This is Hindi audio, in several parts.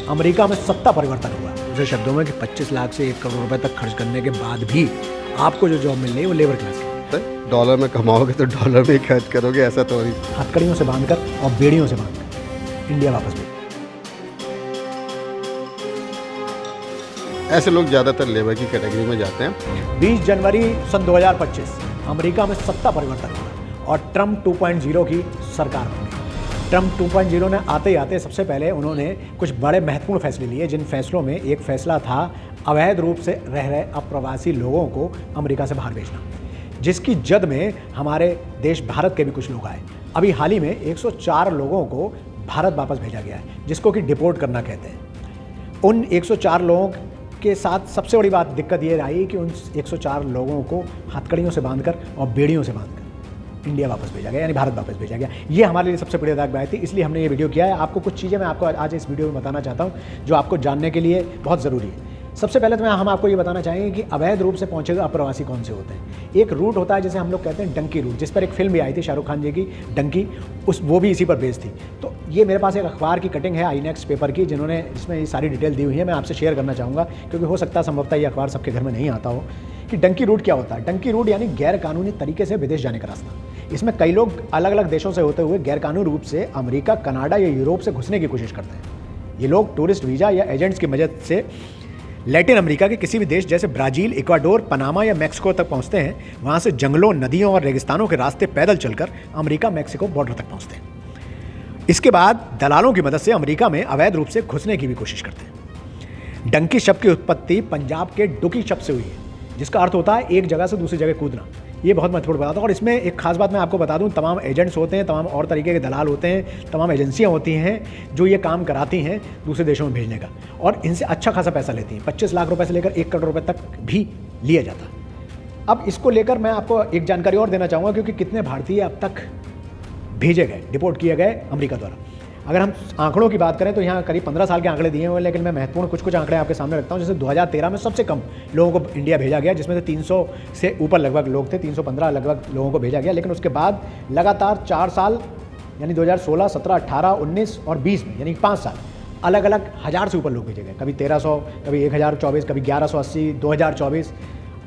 अमेरिका में सत्ता परिवर्तन हुआ। दूसरे शब्दों में कि 25 लाख से 1 करोड़ रुपए तक खर्च करने के बाद भी आपको जो जॉब मिल रही है वो लेबर क्लास की। डॉलर में कमाओगे तो डॉलर में ही खर्च करोगे, ऐसा तो नहीं। हथकड़ियों से बांधकर और बेड़ियों से बांधकर इंडिया वापस भेज। ऐसे लोग ज़्यादातर लेबर की कैटेगरी में जाते हैं। 20 जनवरी सन 2025 अमेरिका में सत्ता परिवर्तन हुआ और ट्रम्प 2.0 की सरकार बनी। ट्रम्प 2.0 ने आते ही आते सबसे पहले उन्होंने कुछ बड़े महत्वपूर्ण फैसले लिए, जिन फैसलों में एक फैसला था अवैध रूप से रह रहे अप्रवासी लोगों को अमेरिका से बाहर भेजना, जिसकी जद में हमारे देश भारत के भी कुछ लोग आए। अभी हाल ही में 104 लोगों को भारत वापस भेजा गया है, जिसको कि डिपोर्ट करना कहते हैं। उन 104 लोगों के साथ सबसे बड़ी बात दिक्कत ये रही कि उन 104 लोगों को हथकड़ियों से बांधकर और बेड़ियों से बांधकर इंडिया वापस भेजा गया, यानी भारत वापस भेजा गया। ये हमारे लिए सबसे प्रेरणादायक बात थी, इसलिए हमने ये वीडियो किया है। आपको कुछ चीज़ें मैं आपको आज इस वीडियो में बताना चाहता हूँ जो आपको जानने के लिए बहुत ज़रूरी है। सबसे पहले तो हम आपको ये बताना चाहेंगे कि अवैध रूप से पहुंचे हुए अप्रवासी कौन से होते हैं। एक रूट होता है जिसे हम लोग कहते हैं डंकी रूट, जिस पर एक फिल्म भी आई थी शाहरुख खान जी की, डंकी, वो भी इसी पर बेस्ड थी। तो ये मेरे पास एक अखबार की कटिंग है आईनेक्स्ट पेपर की, जिन्होंने इसमें ये सारी डिटेल दी हुई है। मैं आपसे शेयर करना चाहूँगा क्योंकि हो सकता है संभवतः ये अखबार सबके घर में नहीं आता हो कि डंकी रूट क्या होता है। डंकी रूट यानी गैर कानूनी तरीके से विदेश जाने का रास्ता। इसमें कई लोग अलग अलग देशों से होते हुए गैर कानूनी रूप से अमेरिका, कनाडा या यूरोप से घुसने की कोशिश करते हैं। ये लोग टूरिस्ट वीज़ा या एजेंट्स की मदद से लैटिन अमेरिका के किसी भी देश जैसे ब्राज़ील, इक्वाडोर, पनामा या मैक्सिको तक पहुंचते हैं। वहां से जंगलों, नदियों और रेगिस्तानों के रास्ते पैदल चलकर अमेरिका मैक्सिको बॉर्डर तक पहुंचते हैं। इसके बाद दलालों की मदद से अमेरिका में अवैध रूप से घुसने की भी कोशिश करते हैं। डंकी शब्द की उत्पत्ति पंजाब के डुकी शब्द से हुई है, जिसका अर्थ होता है एक जगह से दूसरी जगह कूदना। ये बहुत महत्वपूर्ण बात है। और इसमें एक खास बात मैं आपको बता दूं, तमाम एजेंट्स होते हैं, तमाम और तरीके के दलाल होते हैं, तमाम एजेंसियां होती हैं जो ये काम कराती हैं दूसरे देशों में भेजने का, और इनसे अच्छा खासा पैसा लेती हैं। 25 लाख रुपए से लेकर 1 करोड़ रुपए तक भी लिया जाता है। अब इसको लेकर मैं आपको एक जानकारी और देना चाहूँगा, क्योंकि कितने भारतीय अब तक भेजे गए, डिपोर्ट किए गए अमेरिका द्वारा। अगर हम आंकड़ों की बात करें तो यहाँ करीब 15 साल के आंकड़े दिए हुए हैं, लेकिन मैं महत्वपूर्ण कुछ आंकड़े आपके सामने रखता हूँ। जैसे 2013 में सबसे कम लोगों को इंडिया भेजा गया, जिसमें से 300 से ऊपर लगभग लोग थे, 315 लगभग लोगों को भेजा गया। लेकिन उसके बाद लगातार 4 साल यानी 2016, 17, 18, 19 और 20 में, यानी 5 साल अलग अलग 1000 से ऊपर लोग भेजे गए। कभी 1300, कभी 1024, कभी 1180, 2024,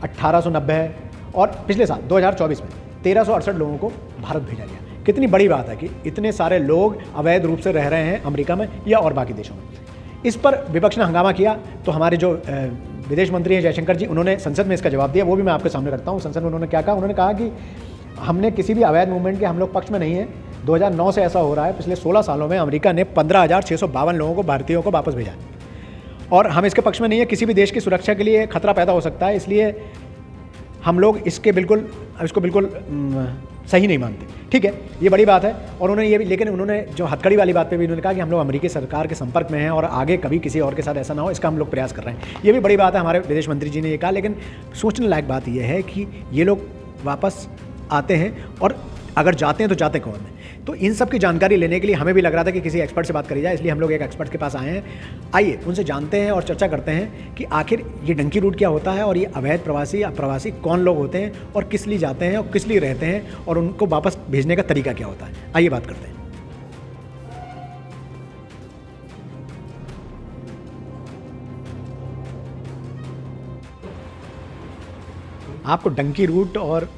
1890 और पिछले साल 2024 में 1368 लोगों को भारत भेजा गया। कितनी बड़ी बात है कि इतने सारे लोग अवैध रूप से रह रहे हैं अमेरिका में या और बाकी देशों में। इस पर विपक्ष ने हंगामा किया, तो हमारे जो विदेश मंत्री हैं जयशंकर जी, उन्होंने संसद में इसका जवाब दिया। वो भी मैं आपके सामने रखता हूँ। संसद में उन्होंने क्या कहा? उन्होंने कहा कि हमने किसी भी अवैध मूवमेंट के हम लोग पक्ष में नहीं है। 2009 से ऐसा हो रहा है। पिछले 16 सालों में अमेरिका ने 15,652 लोगों को, भारतीयों को वापस भेजा, और हम इसके पक्ष में नहीं है। किसी भी देश की सुरक्षा के लिए खतरा पैदा हो सकता है, इसलिए हम लोग इसको बिल्कुल सही नहीं मानते। ठीक है, ये बड़ी बात है। और उन्होंने ये भी, लेकिन उन्होंने जो हथकड़ी वाली बात पे भी उन्होंने कहा कि हम लोग अमेरिकी सरकार के संपर्क में हैं और आगे कभी किसी और के साथ ऐसा ना हो, इसका हम लोग प्रयास कर रहे हैं। ये भी बड़ी बात है, हमारे विदेश मंत्री जी ने ये कहा। लेकिन सोचने लायक बात यह है कि ये लोग वापस आते हैं, और अगर जाते हैं तो जाते कौन हैं? तो इन सब की जानकारी लेने के लिए हमें भी लग रहा था कि किसी एक्सपर्ट से बात करी जाए, इसलिए हम लोग एक एक्सपर्ट के पास आए हैं। आइए उनसे जानते हैं और चर्चा करते हैं कि आखिर ये डंकी रूट क्या होता है, और ये अवैध प्रवासी अप्रवासी कौन लोग होते हैं, और किस लिए जाते हैं, और किस लिए रहते हैं, और उनको वापस भेजने का तरीका क्या होता है। आइए बात करते हैं। आपको डंकी रूट और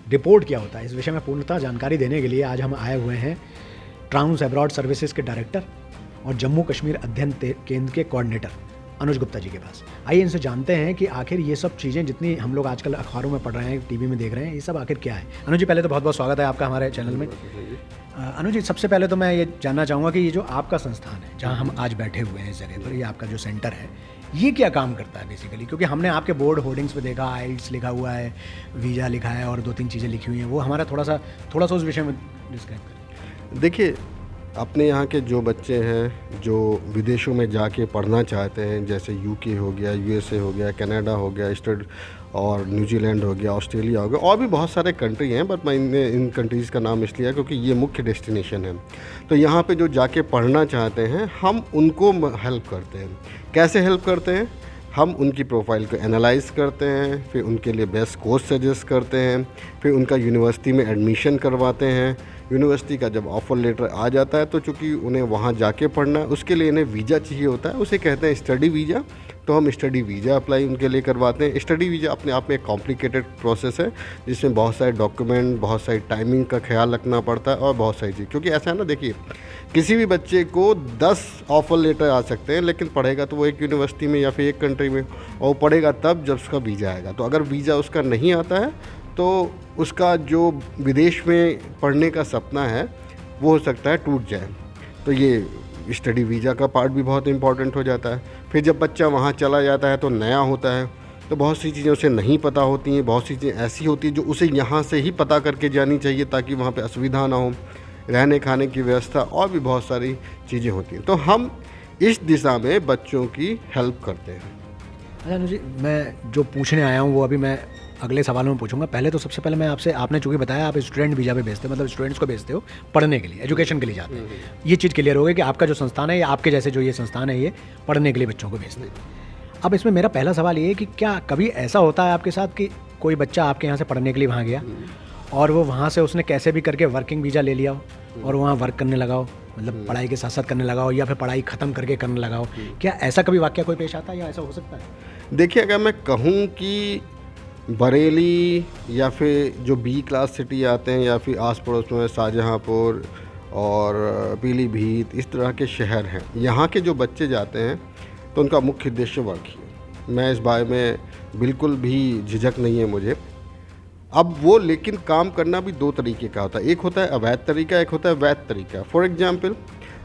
रिपोर्ट क्या होता है, इस विषय में पूर्णतः जानकारी देने के लिए आज हम आए हुए हैं ट्रांस अब्रॉड सर्विसेज के डायरेक्टर और जम्मू कश्मीर अध्ययन केंद्र के कोऑर्डिनेटर अनुज गुप्ता जी के पास। आइए इनसे जानते हैं कि आखिर ये सब चीज़ें जितनी हम लोग आजकल अखबारों में पढ़ रहे हैं, टीवी में देख रहे हैं, ये सब आखिर क्या है। अनुज जी, पहले तो बहुत बहुत स्वागत है आपका हमारे चैनल में। अनुज जी, सबसे पहले तो मैं ये जानना चाहूँगा कि ये जो आपका संस्थान है, जहाँ हम आज बैठे हुए हैं इस जगह पर, ये आपका जो सेंटर है, ये क्या काम करता है बेसिकली? क्योंकि हमने आपके बोर्ड होर्डिंग्स पे देखा, आइल्स लिखा हुआ है, वीज़ा लिखा है, और 2-3 चीज़ें लिखी हुई हैं। वो हमारा थोड़ा सा उस विषय में डिस्क्राइब करें। देखिए, अपने यहाँ के जो बच्चे हैं जो विदेशों में जाके पढ़ना चाहते हैं, जैसे यूके हो गया, यूएसए हो गया, कनाडा हो गया, और न्यूजीलैंड हो गया, ऑस्ट्रेलिया हो गया, और भी बहुत सारे कंट्री हैं, बट मैंने इन कंट्रीज़ का नाम इसलिए क्योंकि ये मुख्य डेस्टिनेशन है। तो यहाँ पे जो जाके पढ़ना चाहते हैं, हम उनको हेल्प करते हैं। कैसे हेल्प करते हैं? हम उनकी प्रोफाइल को एनालाइज करते हैं, फिर उनके लिए बेस्ट कोर्स सजेस्ट करते हैं, फिर उनका यूनिवर्सिटी में एडमिशन करवाते हैं, यूनिवर्सिटी का जब ऑफ़र लेटर आ जाता है तो चूँकि उन्हें वहाँ जाके पढ़ना है, उसके लिए इन्हें वीज़ा चाहिए होता है, उसे कहते हैं स्टडी वीज़ा। तो हम स्टडी वीज़ा अप्लाई उनके लिए करवाते हैं। स्टडी वीज़ा अपने आप में एक कॉम्प्लिकेटेड प्रोसेस है, जिसमें बहुत सारे डॉक्यूमेंट, बहुत सारी टाइमिंग का ख्याल रखना पड़ता है और बहुत सारी चीज़। क्योंकि ऐसा है ना, देखिए किसी भी बच्चे को 10 ऑफ़र लेटर आ सकते हैं, लेकिन पढ़ेगा तो वो एक यूनिवर्सिटी में या फिर एक कंट्री में, और वो पढ़ेगा तब जब उसका वीज़ा आएगा। तो अगर वीज़ा उसका नहीं आता है तो उसका जो विदेश में पढ़ने का सपना है वो हो सकता है टूट जाए। तो ये स्टडी वीज़ा का पार्ट भी बहुत इंपॉर्टेंट हो जाता है। फिर जब बच्चा वहाँ चला जाता है तो नया होता है, तो बहुत सी चीज़ें उसे नहीं पता होती हैं, बहुत सी चीज़ें ऐसी होती हैं जो उसे यहाँ से ही पता करके जानी चाहिए ताकि वहाँ पे असुविधा ना हो, रहने खाने की व्यवस्था और भी बहुत सारी चीज़ें होती हैं। तो हम इस दिशा में बच्चों की हेल्प करते हैं। अच्छा अनुज जी, मैं जो पूछने आया हूँ वो अभी मैं अगले सवालों में पूछूंगा। पहले तो सबसे पहले मैं आपसे, आपने चूँकि बताया आप स्टूडेंट वीज़ा पे भेजते हो, मतलब स्टूडेंट्स को भेजते हो पढ़ने के लिए, एजुकेशन के लिए जाते हैं। ये चीज़ क्लियर हो गई कि आपका जो संस्थान है या आपके जैसे जो ये संस्थान है ये पढ़ने के लिए बच्चों को भेजते हैं। अब इसमें मेरा पहला सवाल ये है कि क्या कभी ऐसा होता है आपके साथ कि कोई बच्चा आपके यहाँ से पढ़ने के लिए वहाँ गया और वो वहाँ से उसने कैसे भी करके वर्किंग वीज़ा ले लिया हो और वहाँ वर्क करने लगा हो, मतलब पढ़ाई के साथ साथ करने लगा हो, या फिर पढ़ाई ख़त्म करके करने लगा हो? क्या ऐसा कभी वाक़या कोई पेश आता है या ऐसा हो सकता है? देखिए, अगर मैं कहूँ कि बरेली या फिर जो बी क्लास सिटी आते हैं या फिर आस पड़ोस में शाहजहाँपुर और पीलीभीत, इस तरह के शहर हैं, यहाँ के जो बच्चे जाते हैं तो उनका मुख्य उद्देश्य वर्क ही है। मैं इस बारे में बिल्कुल भी झिझक नहीं है मुझे। अब वो लेकिन काम करना भी दो तरीके का होता है, एक होता है अवैध तरीका, एक होता है वैध तरीका। फॉर एग्जांपल,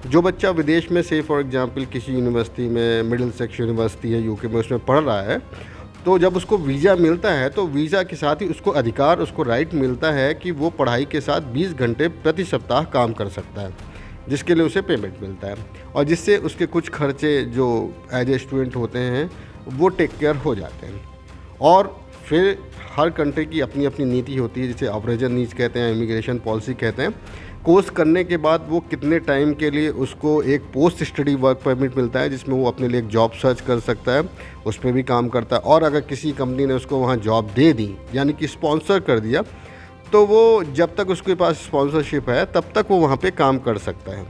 जो बच्चा विदेश में से फॉर एग्जांपल किसी यूनिवर्सिटी में, मिडिलसेक्स यूनिवर्सिटी है यूके में, उसमें पढ़ रहा है, तो जब उसको वीज़ा मिलता है तो वीज़ा के साथ ही उसको अधिकार, उसको राइट मिलता है कि वो पढ़ाई के साथ 20 घंटे प्रति सप्ताह काम कर सकता है, जिसके लिए उसे पेमेंट मिलता है और जिससे उसके कुछ खर्चे जो एज ए स्टूडेंट होते हैं वो टेक केयर हो जाते हैं। और फिर हर कंट्री की अपनी अपनी नीति होती है, जिसे ऑपरेशन नीड्स कहते हैं, इमिग्रेशन पॉलिसी कहते हैं। कोर्स करने के बाद वो कितने टाइम के लिए उसको एक पोस्ट स्टडी वर्क परमिट मिलता है, जिसमें वो अपने लिए एक जॉब सर्च कर सकता है, उस पर भी काम करता है। और अगर किसी कंपनी ने उसको वहाँ जॉब दे दी, यानी कि स्पॉन्सर कर दिया, तो वो जब तक उसके पास स्पॉन्सरशिप है तब तक वो वहाँ पे काम कर सकता है।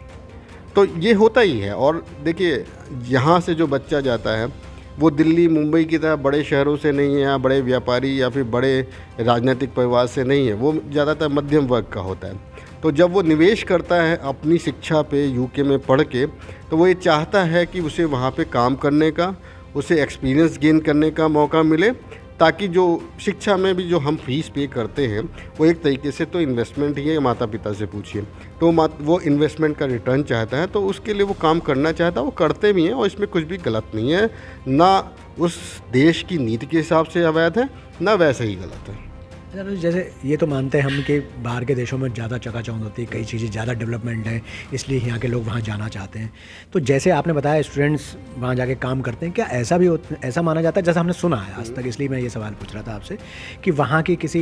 तो ये होता ही है। और देखिए, यहाँ से जो बच्चा जाता है वो दिल्ली, मुंबई की तरह बड़े शहरों से नहीं है, या बड़े व्यापारी या फिर बड़े राजनीतिक परिवार से नहीं है, वो ज़्यादातर मध्यम वर्ग का होता है। तो जब वो निवेश करता है अपनी शिक्षा पे यूके में पढ़ के, तो वो ये चाहता है कि उसे वहाँ पे काम करने का, उसे एक्सपीरियंस गेन करने का मौका मिले, ताकि जो शिक्षा में भी जो हम फीस पे करते हैं वो एक तरीके से तो इन्वेस्टमेंट ही है। माता पिता से पूछिए तो वो इन्वेस्टमेंट का रिटर्न चाहता है, तो उसके लिए वो काम करना चाहता है, वो करते भी हैं और इसमें कुछ भी गलत नहीं है। ना उस देश की नीति के हिसाब से अवैध है, ना वैसे ही गलत है। जैसे ये तो मानते हैं हम कि बाहर के देशों में ज़्यादा चकाचौंध होती है, कई चीज़ें ज़्यादा डेवलपमेंट है, इसलिए यहाँ के लोग वहाँ जाना चाहते हैं। तो जैसे आपने बताया स्टूडेंट्स वहाँ जाके काम करते हैं, क्या ऐसा भी ऐसा माना जाता है, जैसा हमने सुना है आज तक, इसलिए मैं ये सवाल पूछ रहा था आपसे, कि वहाँ की किसी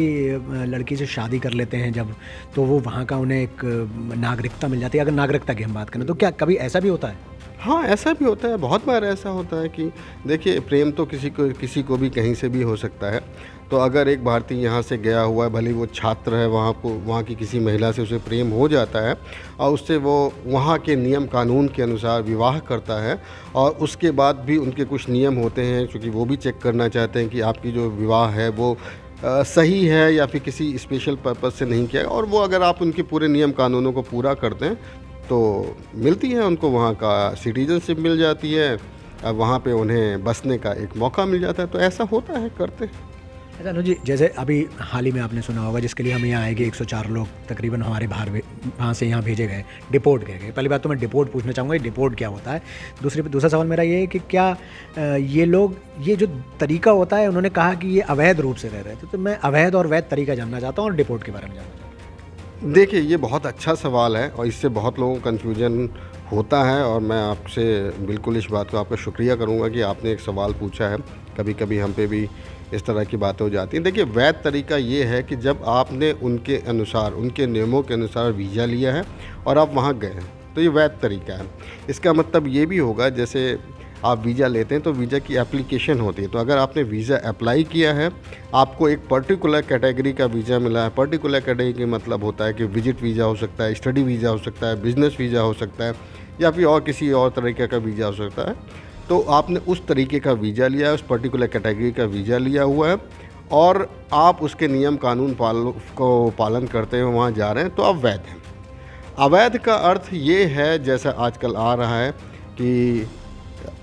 लड़की से शादी कर लेते हैं जब, तो वो वहाँ का उन्हें एक नागरिकता मिल जाती है? अगर नागरिकता की हम बात करें तो क्या कभी ऐसा भी होता है? हाँ, ऐसा भी होता है, बहुत बार ऐसा होता है कि देखिए, प्रेम तो किसी को भी कहीं से भी हो सकता है। तो अगर एक भारतीय यहाँ से गया हुआ है, भले वो छात्र है, वहाँ की किसी महिला से उसे प्रेम हो जाता है और उससे वो वहाँ के नियम कानून के अनुसार विवाह करता है, और उसके बाद भी उनके कुछ नियम होते हैं, क्योंकि वो भी चेक करना चाहते हैं कि आपकी जो विवाह है वो सही है या फिर किसी स्पेशल पर्पज़ से नहीं किया। और वो अगर आप उनके पूरे नियम कानूनों को पूरा करते हैं तो मिलती है उनको वहाँ का सिटीजनशिप मिल जाती है, अब वहाँ पे उन्हें बसने का एक मौका मिल जाता है। तो ऐसा होता है, करते हैं। अच्छा अनुज जी, जैसे अभी हाल ही में आपने सुना होगा जिसके लिए हम यहाँ आए कि 104 लोग तकरीबन हमारे बाहर वहाँ से यहाँ भेजे गए, डिपोर्ट किए गए। पहली बात तो मैं डिपोर्ट पूछना चाहूँगा, डिपोर्ट क्या होता है? दूसरा सवाल मेरा ये है कि क्या ये लोग, ये जो तरीका होता है, उन्होंने कहा कि ये अवैध रूप से रह रहे थे, तो मैं अवैध और वैध तरीका जानना चाहता हूँ और डिपोर्ट के बारे में जानना चाहता हूँ। देखिए, ये बहुत अच्छा सवाल है और इससे बहुत लोगों को कन्फ्यूजन होता है, और मैं आपसे बिल्कुल इस बात को आपका शुक्रिया करूँगा कि आपने एक सवाल पूछा है। कभी कभी हम पे भी इस तरह की बातें हो जाती हैं। देखिए, वैध तरीका ये है कि जब आपने उनके अनुसार, उनके नियमों के अनुसार वीज़ा लिया है और आप वहाँ गए हैं, तो ये वैध तरीका है। इसका मतलब ये भी होगा, जैसे आप वीज़ा लेते हैं तो वीज़ा की एप्लीकेशन होती है। तो अगर आपने वीज़ा अप्लाई किया है, आपको एक पर्टिकुलर कैटेगरी का वीज़ा मिला है। पर्टिकुलर कैटेगरी मतलब होता है कि विजिट वीज़ा हो सकता है, स्टडी वीज़ा हो सकता है, बिज़नेस वीज़ा हो सकता है, या फिर और किसी और तरीके का वीज़ा हो सकता है। तो आपने उस तरीके का वीज़ा लिया है, उस पर्टिकुलर कैटेगरी का वीज़ा लिया हुआ है और आप उसके नियम कानून को पालन करते हुए वहाँ जा रहे हैं, तो आप वैध हैं। अवैध का अर्थ ये है, जैसा आजकल आ रहा है, कि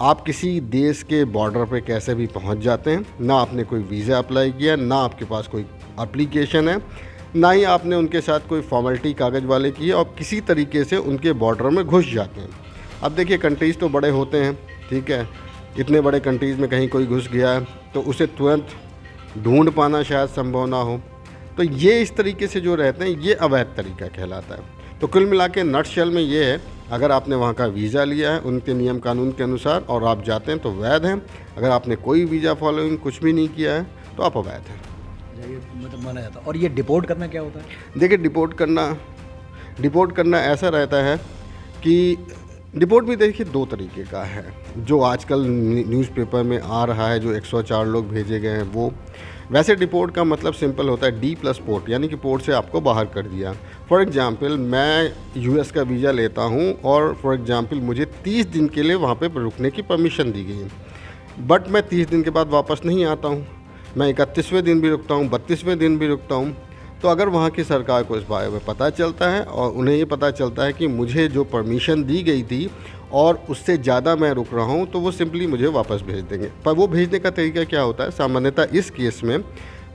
आप किसी देश के बॉर्डर पे कैसे भी पहुंच जाते हैं, ना आपने कोई वीज़ा अप्लाई किया, ना आपके पास कोई एप्लीकेशन है, ना ही आपने उनके साथ कोई फॉर्मेलिटी कागज़ वाले की है, और किसी तरीके से उनके बॉर्डर में घुस जाते हैं। अब देखिए, कंट्रीज़ तो बड़े होते हैं, ठीक है, इतने बड़े कंट्रीज़ में कहीं कोई घुस गया है तो उसे तुरंत ढूंढ पाना शायद संभव ना हो। तो ये इस तरीके से जो रहते हैं, ये अवैध तरीका कहलाता है। तो कुल मिला के नटशेल में ये है, अगर आपने वहाँ का वीज़ा लिया है उनके नियम कानून के अनुसार और आप जाते हैं तो वैध हैं। अगर आपने कोई वीज़ा फॉलोइंग कुछ भी नहीं किया है तो आप अवैध हैं। ये मतलब माना जाता है। और ये डिपोर्ट करना क्या होता है? देखिए, डिपोर्ट करना ऐसा रहता है कि डिपोर्ट भी देखिए 2 तरीके का है। जो आजकल न्यूज़पेपर में आ रहा है, जो 104 लोग भेजे गए हैं, वो वैसे डिपोर्ट का मतलब सिंपल होता है D+ पोर्ट, यानी कि पोर्ट से आपको बाहर कर दिया। फॉर एग्जांपल, मैं US का वीज़ा लेता हूं और फॉर एग्जांपल मुझे 30 दिन के लिए वहां पे रुकने की परमिशन दी गई है, बट मैं 30 दिन के बाद वापस नहीं आता हूं। मैं 31वें दिन भी रुकता हूं, 32वें दिन भी रुकता हूं। तो अगर वहाँ की सरकार को इस बारे में पता चलता है और उन्हें ये पता चलता है कि मुझे जो परमिशन दी गई थी और उससे ज़्यादा मैं रुक रहा हूँ, तो वो सिंपली मुझे वापस भेज देंगे। पर वो भेजने का तरीका क्या होता है? सामान्यतः इस केस में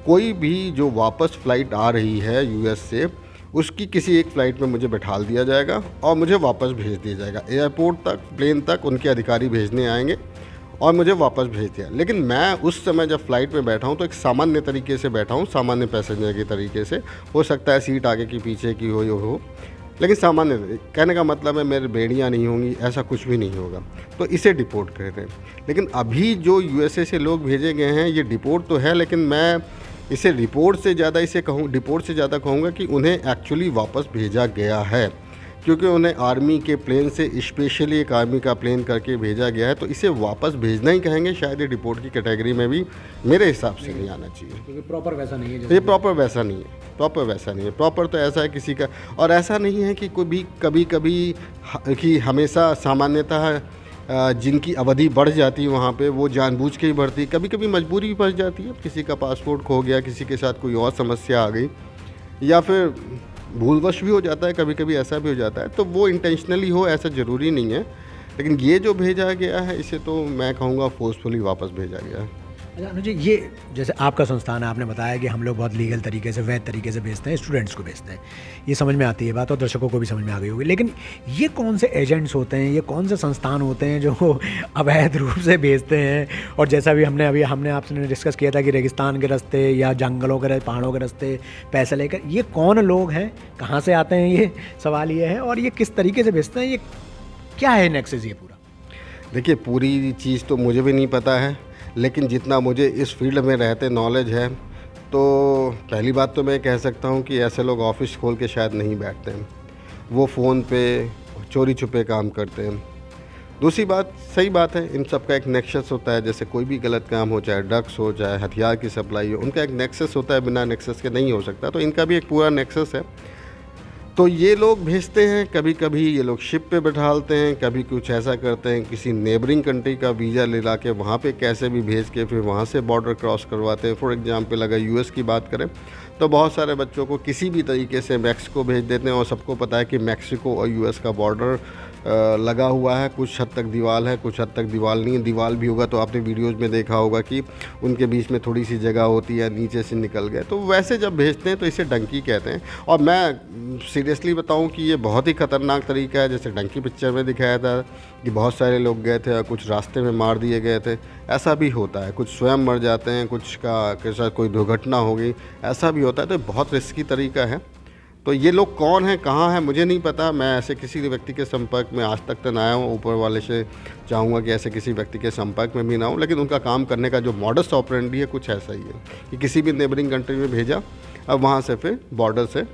कोई भी जो वापस फ़्लाइट आ रही है US से, उसकी किसी एक फ़्लाइट में मुझे बैठाल दिया जाएगा और मुझे वापस भेज दिया जाएगा। एयरपोर्ट तक, प्लेन तक उनके अधिकारी भेजने आएंगे और मुझे वापस भेज दिया। लेकिन मैं उस समय जब फ़्लाइट में बैठा हूँ तो एक सामान्य तरीके से बैठा हूँ, सामान्य पैसेंजर के तरीके से। हो सकता है सीट आगे की पीछे की हो, लेकिन सामान्य, कहने का मतलब है मेरे बेड़ियाँ नहीं होंगी, ऐसा कुछ भी नहीं होगा। तो इसे डिपोर्ट कहते हैं। लेकिन अभी जो USA से लोग भेजे गए हैं, ये डिपोर्ट तो है, लेकिन मैं इसे डिपोर्ट से ज़्यादा कहूँगा कि उन्हें एक्चुअली वापस भेजा गया है, क्योंकि उन्हें आर्मी के प्लेन से, स्पेशली एक आर्मी का प्लेन करके भेजा गया है। तो इसे वापस भेजना ही कहेंगे, शायद ये डिपोर्ट की कैटेगरी में भी मेरे हिसाब से नहीं आना चाहिए, क्योंकि प्रॉपर वैसा नहीं है। ये प्रॉपर वैसा नहीं है, प्रॉपर तो ऐसा है किसी का, और ऐसा नहीं है कि कभी कि हमेशा सामान्यतः जिनकी अवधि बढ़ जाती है वहाँ पे, वो जानबूझ के ही बढ़ती। कभी कभी मजबूरी भी फंस जाती है, किसी का पासपोर्ट खो गया, किसी के साथ कोई और समस्या आ गई, या फिर भूलवश भी हो जाता है, कभी कभी ऐसा भी हो जाता है। तो वो इंटेंशनली हो ऐसा ज़रूरी नहीं है, लेकिन ये जो भेजा गया है, इसे तो मैं कहूँगा फोर्सफुली वापस भेजा गया है। अच्छा अनुज जी, ये जैसे आपका संस्थान है, आपने बताया कि हम लोग बहुत लीगल तरीके से, वैध तरीके से भेजते हैं, स्टूडेंट्स को भेजते हैं, ये समझ में आती है बात और दर्शकों को भी समझ में आ गई होगी। लेकिन ये कौन से एजेंट्स होते हैं, ये कौन से संस्थान होते हैं जो अवैध रूप से भेजते हैं? और जैसा भी हमने आपसे डिस्कस किया था कि रेगिस्तान के रास्ते या जंगलों के, पहाड़ों के रास्ते पैसे लेकर, ये कौन लोग हैं, कहाँ से आते हैं, ये सवाल ये है। और ये किस तरीके से भेजते हैं, ये क्या है नेक्सस ये पूरा? देखिए, पूरी चीज़ तो मुझे भी नहीं पता है, लेकिन जितना मुझे इस फील्ड में रहते नॉलेज है, तो पहली बात तो मैं कह सकता हूँ कि ऐसे लोग ऑफिस खोल के शायद नहीं बैठते हैं, वो फ़ोन पे चोरी छुपे काम करते हैं। दूसरी बात, सही बात है, इन सब का एक नेक्सस होता है। जैसे कोई भी गलत काम हो, चाहे ड्रग्स हो, चाहे हथियार की सप्लाई हो, उनका एक नेक्सस होता है, बिना नेक्सस के नहीं हो सकता। तो इनका भी एक पूरा नेक्सस है। तो ये लोग भेजते हैं, कभी कभी ये लोग शिप पे बैठालते हैं, कभी कुछ ऐसा करते हैं, किसी नेबरिंग कंट्री का वीज़ा ले ला के वहाँ पे कैसे भी भेज के फिर वहाँ से बॉर्डर क्रॉस करवाते हैं। फॉर एग्जांपल, अगर US की बात करें तो बहुत सारे बच्चों को किसी भी तरीके से मैक्सिको भेज देते हैं, और सबको पता है कि मैक्सिको और US का बॉर्डर लगा हुआ है। कुछ हद तक दीवार है, कुछ हद तक दीवार नहीं है। दीवार भी होगा तो आपने वीडियोज़ में देखा होगा कि उनके बीच में थोड़ी सी जगह होती है, नीचे से निकल गए। तो वैसे जब भेजते हैं तो इसे डंकी कहते हैं। और मैं सीरियसली बताऊं कि ये बहुत ही ख़तरनाक तरीका है। जैसे डंकी पिक्चर में दिखाया था कि बहुत सारे लोग गए थे और कुछ रास्ते में मार दिए गए थे, ऐसा भी होता है। कुछ स्वयं मर जाते हैं, कुछ के साथ कोई दुर्घटना हो गई, ऐसा भी होता है। तो बहुत रिस्की तरीका है। तो ये लोग कौन हैं, कहाँ हैं, मुझे नहीं पता। मैं ऐसे किसी व्यक्ति के संपर्क में आज तक तो ना आया हूँ। ऊपर वाले से चाहूँगा कि ऐसे किसी व्यक्ति के संपर्क में भी ना हूँ, लेकिन उनका काम करने का जो मॉडस ऑपरेंडी है कुछ ऐसा ही है कि किसी भी नेबरिंग कंट्री में भेजा, अब वहाँ से फिर बॉर्डर से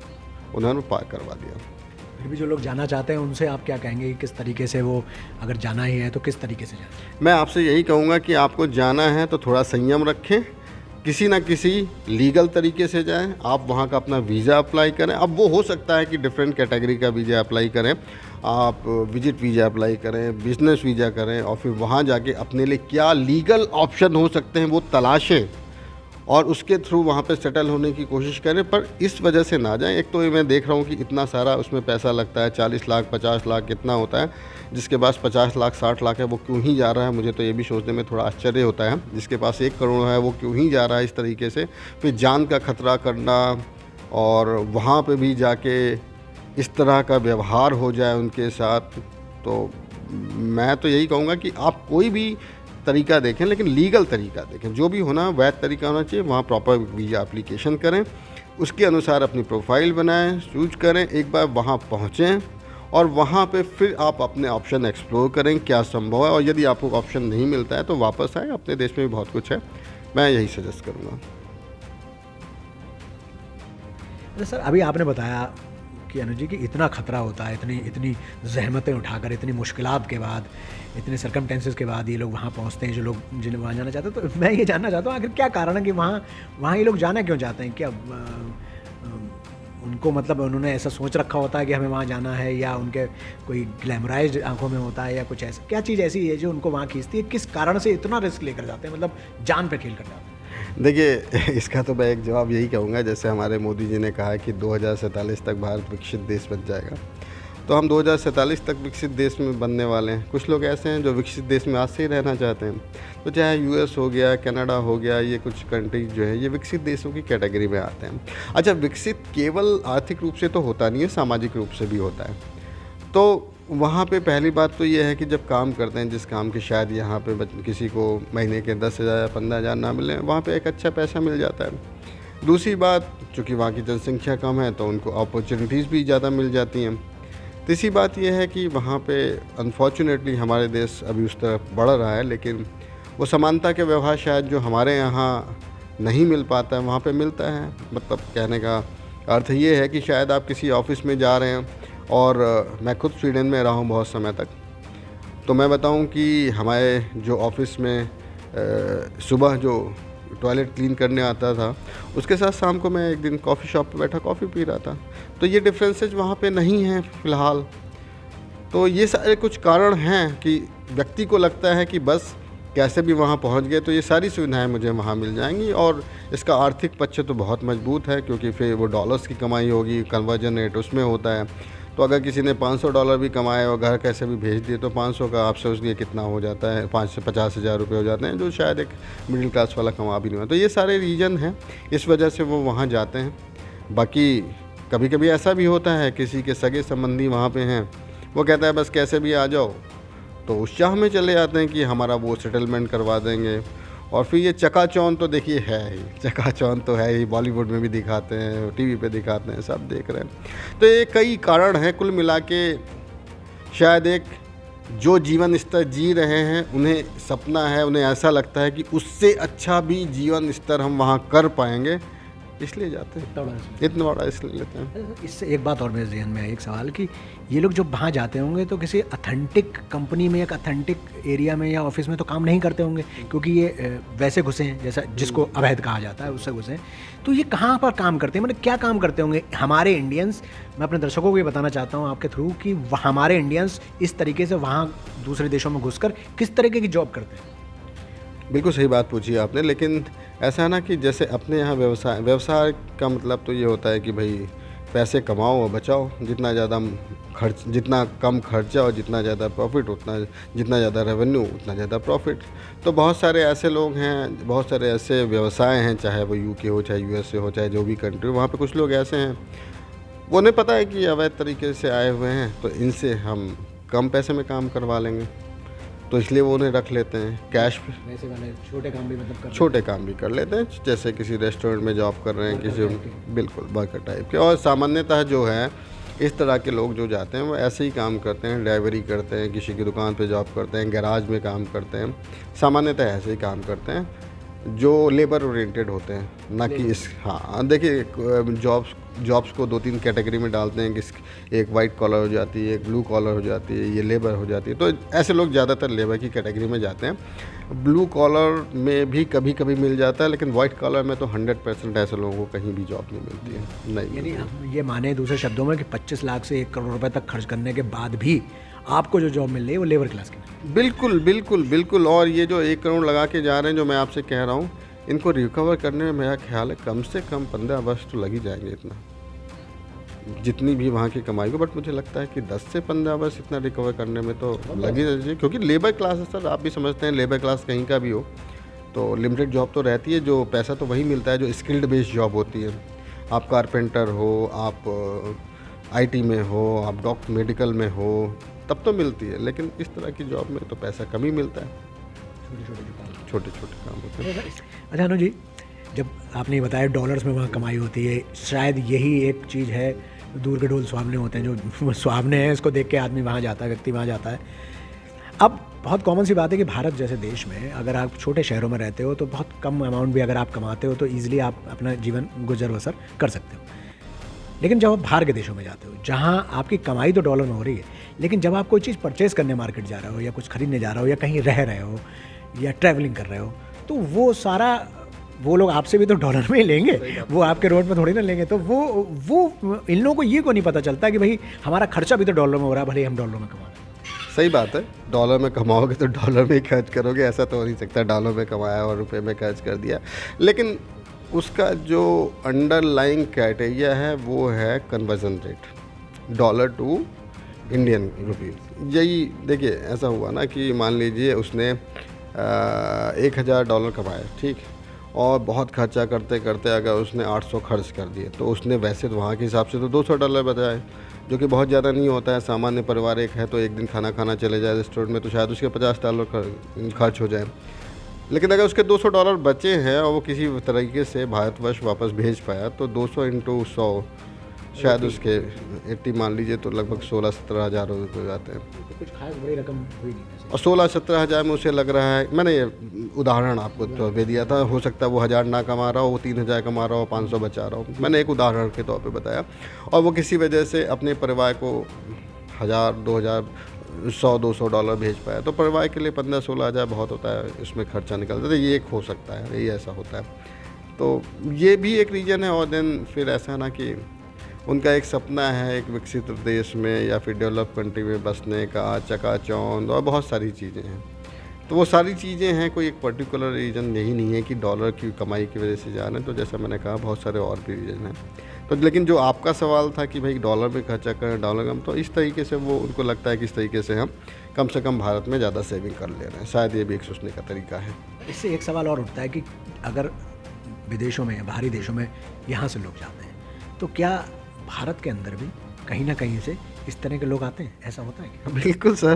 उन्होंने पार करवा दिया। फिर भी जो लोग जाना चाहते हैं उनसे आप क्या कहेंगे कि किस तरीके से वो, अगर जाना ही है तो किस तरीके से जाना? मैं आपसे यही कहूँगा कि आपको जाना है तो थोड़ा संयम रखें, किसी ना किसी लीगल तरीके से जाएं, आप वहाँ का अपना वीज़ा अप्लाई करें। अब वो हो सकता है कि डिफरेंट कैटेगरी का वीज़ा अप्लाई करें, आप विजिट वीज़ा अप्लाई करें, बिजनेस वीज़ा करें, और फिर वहाँ जाके अपने लिए क्या लीगल ऑप्शन हो सकते हैं वो तलाशें और उसके थ्रू वहाँ पे सेटल होने की कोशिश करें। पर इस वजह से ना जाएं। एक तो ये मैं देख रहा हूँ कि इतना सारा उसमें पैसा लगता है, 40 लाख 50 लाख कितना होता है, जिसके पास 50 लाख 60 लाख है वो क्यों ही जा रहा है, मुझे तो ये भी सोचने में थोड़ा आश्चर्य होता है। जिसके पास 1 करोड़ है वो क्यों ही जा रहा है इस तरीके से, फिर जान का खतरा करना, और वहाँ पे भी जाके इस तरह का व्यवहार हो जाए उनके साथ। तो मैं तो यही कहूँगा कि आप कोई भी तरीका देखें, लेकिन लीगल तरीका देखें, जो भी होना वैध तरीका होना चाहिए। वहाँ प्रॉपर वीज़ा एप्लीकेशन करें, उसके अनुसार अपनी प्रोफाइल बनाएं, चूज करें, एक बार वहाँ पहुँचें और वहाँ पे फिर आप अपने ऑप्शन एक्सप्लोर करें क्या संभव है। और यदि आपको ऑप्शन नहीं मिलता है तो वापस आए, अपने देश में भी बहुत कुछ है, मैं यही सजेस्ट करूँगा। अच्छा सर, अभी आपने बताया कि अनुज जी कि इतना खतरा होता है, इतनी ज़हमतें उठाकर, इतनी मुश्किलात के बाद, इतने सर्कमटेंसेस के बाद ये लोग वहाँ पहुँचते हैं, जो लोग जिन्हें वहाँ जाना चाहते हैं। तो मैं ये जानना चाहता हूँ आखिर क्या कारण है कि वहाँ ये लोग जाना क्यों चाहते हैं? क्या उनको मतलब उन्होंने ऐसा सोच रखा होता है कि हमें वहाँ जाना है, या उनके कोई ग्लैमराइज्ड आंखों में होता है, या कुछ ऐसा क्या चीज़ ऐसी है जो उनको वहाँ खींचती है? किस कारण से इतना रिस्क लेकर जाते हैं, मतलब जान पे खेल कर जाते हैं? देखिए, इसका तो मैं एक जवाब यही कहूँगा, जैसे हमारे मोदी जी ने कहा है कि 2047 तक भारत विकसित देश बन जाएगा, तो हम 2047 तक विकसित देश में बनने वाले हैं। कुछ लोग ऐसे हैं जो विकसित देश में आज से ही रहना चाहते हैं, तो चाहे यूएस हो गया, कनाडा हो गया, ये कुछ कंट्रीज जो है ये विकसित देशों की कैटेगरी में आते हैं। अच्छा, विकसित केवल आर्थिक रूप से तो होता नहीं है, सामाजिक रूप से भी होता है। तो वहाँ पे पहली बात तो ये है कि जब काम करते हैं, जिस काम की शायद यहाँ पे किसी को महीने के 10,000 या 15,000 ना मिले, वहाँ पे एक अच्छा पैसा मिल जाता है। दूसरी बात, चूँकि वहाँ की जनसंख्या कम है तो उनको अपॉर्चुनिटीज़ भी ज़्यादा मिल जाती हैं। तीसरी बात यह है कि वहाँ पे अनफॉर्चुनेटली हमारे देश अभी उस तरफ बढ़ रहा है, लेकिन वो समानता के व्यवहार शायद जो हमारे यहाँ नहीं मिल पाता है वहाँ पे मिलता है। मतलब कहने का अर्थ ये है कि शायद आप किसी ऑफिस में जा रहे हैं, और मैं खुद स्वीडन में रहा हूँ बहुत समय तक, तो मैं बताऊँ कि हमारे जो ऑफिस में सुबह जो टॉयलेट क्लीन करने आता था, उसके साथ शाम को मैं एक दिन कॉफ़ी शॉप पे बैठा कॉफ़ी पी रहा था। तो ये डिफरेंसेस वहाँ पे नहीं हैं फ़िलहाल। तो ये सारे कुछ कारण हैं कि व्यक्ति को लगता है कि बस कैसे भी वहाँ पहुँच गए तो ये सारी सुविधाएं मुझे वहाँ मिल जाएंगी, और इसका आर्थिक पक्ष तो बहुत मजबूत है, क्योंकि फिर वो डॉलर्स की कमाई होगी, कन्वर्जन रेट उसमें होता है। तो अगर किसी ने $500 भी कमाए और घर कैसे भी भेज दिए, तो 500 का आप सोच लिए कितना हो जाता है, 5 से 50,000 रुपये हो जाते हैं, जो शायद एक मिडिल क्लास वाला कमा भी नहीं हुआ। तो ये सारे रीज़न हैं, इस वजह से वो वहाँ जाते हैं। बाकी कभी कभी ऐसा भी होता है, किसी के सगे संबंधी वहाँ पे हैं, वो कहता है बस कैसे भी आ जाओ, तो उस चाह में चले जाते हैं कि हमारा वो सेटलमेंट करवा देंगे। और फिर ये चकाचौंध तो देखिए है ही, चकाचौंध तो है ही, बॉलीवुड में भी दिखाते हैं, टीवी पे दिखाते हैं, सब देख रहे हैं। तो ये कई कारण हैं, कुल मिला के शायद एक जो जीवन स्तर जी रहे हैं उन्हें सपना है, उन्हें ऐसा लगता है कि उससे अच्छा भी जीवन स्तर हम वहाँ कर पाएंगे, इसलिए जाते हैं, इतना बड़ा इसलिए लेते हैं। इससे एक बात और मेरे जहन में है, एक सवाल कि ये लोग जब वहाँ जाते होंगे तो किसी अथेंटिक कंपनी में, एक अथेंटिक एरिया में या ऑफिस में तो काम नहीं करते होंगे, क्योंकि ये वैसे घुसे हैं, जैसा जिसको अवैध कहा जाता है उससे घुसे हैं। तो ये कहाँ पर काम करते हैं, मतलब क्या काम करते होंगे हमारे इंडियंस? मैं अपने दर्शकों को ये बताना चाहता हूँ आपके थ्रू कि हमारे इंडियंस इस तरीके से वहाँ दूसरे देशों में घुसकर किस तरीके की जॉब करते हैं। बिल्कुल सही बात पूछी आपने, लेकिन ऐसा है ना कि जैसे अपने यहाँ व्यवसाय का मतलब तो ये होता है कि भाई पैसे कमाओ और बचाओ, जितना कम खर्चा और जितना ज़्यादा प्रॉफिट, जितना ज़्यादा रेवेन्यू उतना ज़्यादा प्रॉफिट। तो बहुत सारे ऐसे लोग हैं, बहुत सारे ऐसे व्यवसाय हैं, चाहे वो यूके हो, चाहे यूएसए हो, चाहे जो भी कंट्री हो, वहाँ पे कुछ लोग ऐसे हैं, वो उन्हें पता है कि अवैध तरीके से आए हुए हैं, तो इनसे हम कम पैसे में काम करवा लेंगे, तो इसलिए वो उन्हें रख लेते हैं कैश पे। वैसे वाले छोटे काम भी मतलब छोटे काम भी कर लेते हैं, जैसे किसी रेस्टोरेंट में जॉब कर रहे हैं, किसी बिल्कुल वर्कर टाइप के। और सामान्यतः जो है इस तरह के लोग जो जाते हैं वो ऐसे ही काम करते हैं, ड्राइवरी करते हैं, किसी की दुकान पे जॉब करते हैं, गैराज में काम करते हैं, सामान्यतः ऐसे ही काम करते हैं। जो लेबर ओरिएंटेड होते हैं, ना कि इस, हाँ देखिए जॉब्स को 2-3 कैटेगरी में डालते हैं कि एक वाइट कॉलर हो जाती है, एक ब्लू कॉलर हो जाती है, ये लेबर हो जाती है। तो ऐसे लोग ज़्यादातर लेबर की कैटेगरी में जाते हैं। ब्लू कॉलर में भी कभी कभी मिल जाता है, लेकिन वाइट कॉलर में तो 100% ऐसे लोगों को कहीं भी जॉब नहीं मिलती है, नहीं। यानी हम ये माने दूसरे शब्दों में कि 25 लाख से 1 करोड़ रुपए तक खर्च करने के बाद भी आपको जो जॉब मिल रही है वो लेबर क्लास की है। बिल्कुल बिल्कुल बिल्कुल। और ये जो 1 करोड़ लगा के जा रहे हैं, जो मैं आपसे कह रहा हूँ, इनको रिकवर करने में मेरा ख्याल है कम से कम 15 वर्ष तो लग ही जाएंगे, इतना जितनी भी वहाँ की कमाई को। बट मुझे लगता है कि 10 से 15 वर्ष इतना रिकवर करने में तो लग ही जाए, क्योंकि लेबर क्लास है सर, आप भी समझते हैं, लेबर क्लास कहीं का भी हो तो लिमिटेड जॉब तो रहती है, जो पैसा तो वही मिलता है जो स्किल्ड बेस्ड जॉब होती है। आप कारपेंटर हो, आप IT में हो, आप डॉक्टर मेडिकल में हो, तब तो मिलती है, लेकिन इस तरह की जॉब में तो पैसा कम ही मिलता है, छोटे छोटे काम होते हैं। अच्छा अनुज जी, जब आपने ये बताया डॉलर्स में वहाँ कमाई होती है, शायद यही एक चीज़ है, दूर के ढोल सुहावने होते हैं, जो सुहावने हैं, इसको देख के आदमी वहाँ जाता है, व्यक्ति वहाँ जाता है। अब बहुत कॉमन सी बात है कि भारत जैसे देश में अगर आप छोटे शहरों में रहते हो तो बहुत कम अमाउंट भी अगर आप कमाते हो तो ईजिली आप अपना जीवन गुजर बसर कर सकते हो। लेकिन जब आप बाहर के देशों में जाते हो, जहाँ आपकी कमाई तो डॉलर में हो रही है, लेकिन जब आप कोई चीज़ परचेज़ करने मार्केट जा रहे हो, या कुछ खरीदने जा रहे हो, या कहीं रह रहे हो, या ट्रैवलिंग कर रहे हो, तो वो सारा वो लोग आपसे भी तो डॉलर में ही लेंगे, वो आपके रोड में थोड़ी ना लेंगे। तो वो इन लोगों को ये को नहीं पता चलता कि भाई हमारा खर्चा भी तो डॉलर में हो रहा है, भले हम डॉलर में कमा रहे हैं। सही बात है, डॉलर में कमाओगे तो डॉलर में ही खर्च करोगे, ऐसा तो हो नहीं सकता डॉलर में कमाया और रुपए में खर्च कर दिया। लेकिन उसका जो अंडरलाइंग क्राइटेरिया है वो है conversion rate, dollar to Indian rupees. यही देखिए, ऐसा हुआ ना कि मान लीजिए उसने $1000 कमाया, ठीक, और बहुत खर्चा करते करते अगर उसने 800 खर्च कर दिए, तो उसने वैसे तो वहाँ के हिसाब से तो $200 बचाए, जो कि बहुत ज़्यादा नहीं होता है। सामान्य परिवार एक है तो एक दिन खाना चले जाए रेस्टोरेंट में तो शायद उसके $50 खर्च हो जाए। लेकिन अगर उसके $200 बचे हैं और वो किसी तरीके से भारतवर्ष वापस भेज पाया, तो 200 × 100 शायद उसके 80 मान लीजिए, तो लगभग 16-17 हज़ार हो जाते हैं। तो कुछ खास बड़ी रकम हुई नहीं। और 16-17 हज़ार में उसे लग रहा है, मैंने ये उदाहरण आपको तो दे दिया था, हो सकता है वो 1000 ना कमा रहा हो, वो 3000 कमा रहा हो, 500 बचा रहा हो, मैंने एक उदाहरण के तौर पे बताया। और वो किसी वजह से अपने परिवार को 1000, 2000, $100-200 भेज पाया, तो परिवार के लिए 15-16 हज़ार बहुत होता है, इसमें खर्चा निकलता है। ये एक हो सकता है, ये ऐसा होता है, तो ये भी एक रीज़न है। और देन फिर ऐसा ना कि उनका एक सपना है एक विकसित देश में या फिर डेवलप कंट्री में बसने का, चकाचौंध और बहुत सारी चीज़ें हैं। तो वो सारी चीज़ें हैं, कोई एक पर्टिकुलर रीज़न यही नहीं है कि डॉलर की कमाई की वजह से जा रहे हैं। तो जैसा मैंने कहा, बहुत सारे और भी रीज़न हैं। तो लेकिन जो आपका सवाल था कि भाई डॉलर में खर्चा करें, डॉलर कम, तो इस तरीके से वो उनको लगता है कि इस तरीके से हम कम से कम भारत में ज़्यादा सेविंग कर ले रहे हैं। शायद ये भी एक सोचने का तरीका है। इससे एक सवाल और उठता है कि अगर विदेशों में या बाहरी देशों में यहाँ से लोग जाते हैं, तो क्या भारत के अंदर भी कहीं ना कहीं से इस तरह के लोग आते हैं? ऐसा होता है क्या?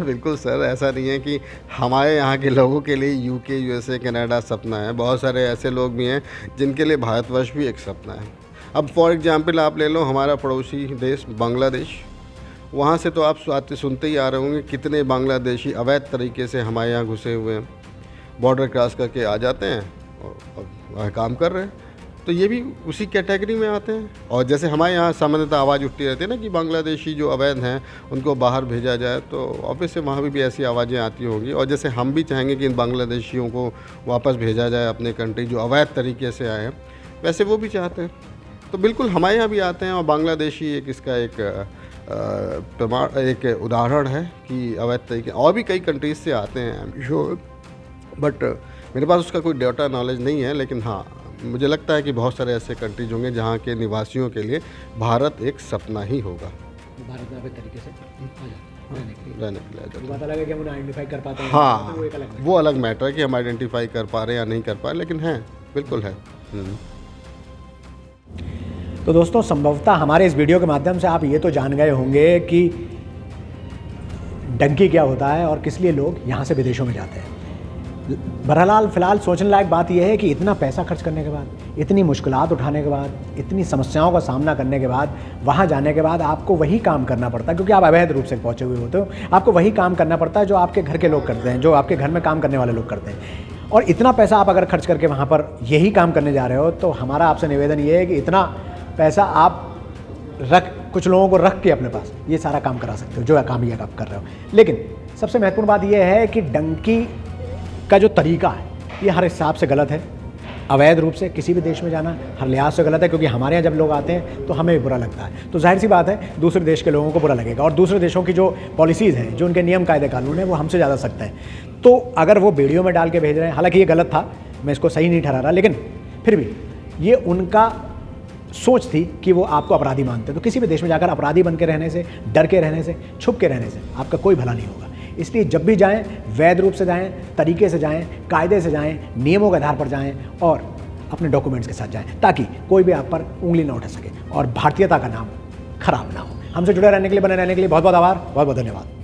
बिल्कुल सर, ऐसा नहीं है कि हमारे यहाँ के लोगों के लिए UK, USA, कनाडा सपना है। बहुत सारे ऐसे लोग भी हैं जिनके लिए भारतवर्ष भी एक सपना है। अब फॉर एग्जांपल आप ले लो हमारा पड़ोसी देश बांग्लादेश, वहाँ से तो आप सुनते ही आ रहे होंगे कितने बांग्लादेशी अवैध तरीके से हमारे यहाँ घुसे हुए हैं, बॉर्डर क्रॉस करके आ जाते हैं और काम कर रहे हैं। तो ये भी उसी कैटेगरी में आते हैं। और जैसे हमारे यहाँ सामान्यतः आवाज़ उठती रहती है ना कि बांग्लादेशी जो अवैध हैं उनको बाहर भेजा जाए, तो ऑब्वियस से वहाँ भी ऐसी आवाज़ें आती होंगी। और जैसे हम भी चाहेंगे कि इन बांग्लादेशियों को वापस भेजा जाए अपने कंट्री जो अवैध तरीके से आए हैं, वैसे वो भी चाहते हैं। तो बिल्कुल हमारे यहाँ भी आते हैं। और बांग्लादेशी एक इसका एक उदाहरण है कि अवैध तरीके और भी कई कंट्रीज से आते हैं, आई एम श्योर, बट मेरे पास उसका कोई डेटा नॉलेज नहीं है। लेकिन हाँ, मुझे लगता है कि बहुत सारे ऐसे कंट्रीज होंगे जहाँ के निवासियों के लिए भारत एक सपना ही होगा। भारत में अवैध तरीके से रहने के लिए बात अलग है कि हम उन्हें आइडेंटिफाई कर पाते हैं। हाँ, तो वो अलग मैटर है कि हम आइडेंटिफाई कर पा रहे हैं या नहीं कर पा रहे, लेकिन है, बिल्कुल है। तो दोस्तों, संभवतः हमारे इस वीडियो के माध्यम से आप ये तो जान गए होंगे कि डंकी क्या होता है और किस लिए लोग यहाँ से विदेशों में जाते हैं। बहरहाल फ़िलहाल सोचने लायक बात यह है कि इतना पैसा खर्च करने के बाद, इतनी मुश्किलात उठाने के बाद, इतनी समस्याओं का सामना करने के बाद, वहाँ जाने के बाद आपको वही काम करना पड़ता है, क्योंकि आप अवैध रूप से पहुँचे हुए होते हो। आपको वही काम करना पड़ता है जो आपके घर के लोग करते हैं, जो आपके घर में काम करने वाले लोग करते हैं। और इतना पैसा आप अगर खर्च करके वहाँ पर यही काम करने जा रहे हो, तो हमारा आपसे निवेदन ये है कि इतना पैसा आप कुछ लोगों को रख के अपने पास ये सारा काम करा सकते हो, जो काम ये आप कर रहे हो। लेकिन सबसे महत्वपूर्ण बात यह है कि डंकी का जो तरीका है ये हर हिसाब से गलत है। अवैध रूप से किसी भी देश में जाना हर लिहाज से गलत है, क्योंकि हमारे यहाँ जब लोग आते हैं तो हमें भी बुरा लगता है, तो जाहिर सी बात है दूसरे देश के लोगों को बुरा लगेगा। और दूसरे देशों की जो पॉलिसीज़ हैं, जो उनके नियम कायदे कानून हैं, वो हमसे ज़्यादा सख्त हैं। तो अगर वो वीडियो में डाल के भेज रहे हैं, हालांकि ये गलत था, मैं इसको सही नहीं ठहरा रहा, लेकिन फिर भी ये उनका सोच थी कि वो आपको अपराधी मानते हैं। तो किसी भी देश में जाकर अपराधी बन के रहने से, डर के रहने से, छुप के रहने से आपका कोई भला नहीं होगा। इसलिए जब भी जाएं वैध रूप से जाएं, तरीके से जाएं, कायदे से जाएं, नियमों के आधार पर जाएं और अपने डॉक्यूमेंट्स के साथ जाएं, ताकि कोई भी आप पर उंगली ना उठा सके और भारतीयता का नाम खराब ना हो। हमसे जुड़े रहने के लिए, बने रहने के लिए बहुत बहुत आभार, बहुत बहुत धन्यवाद।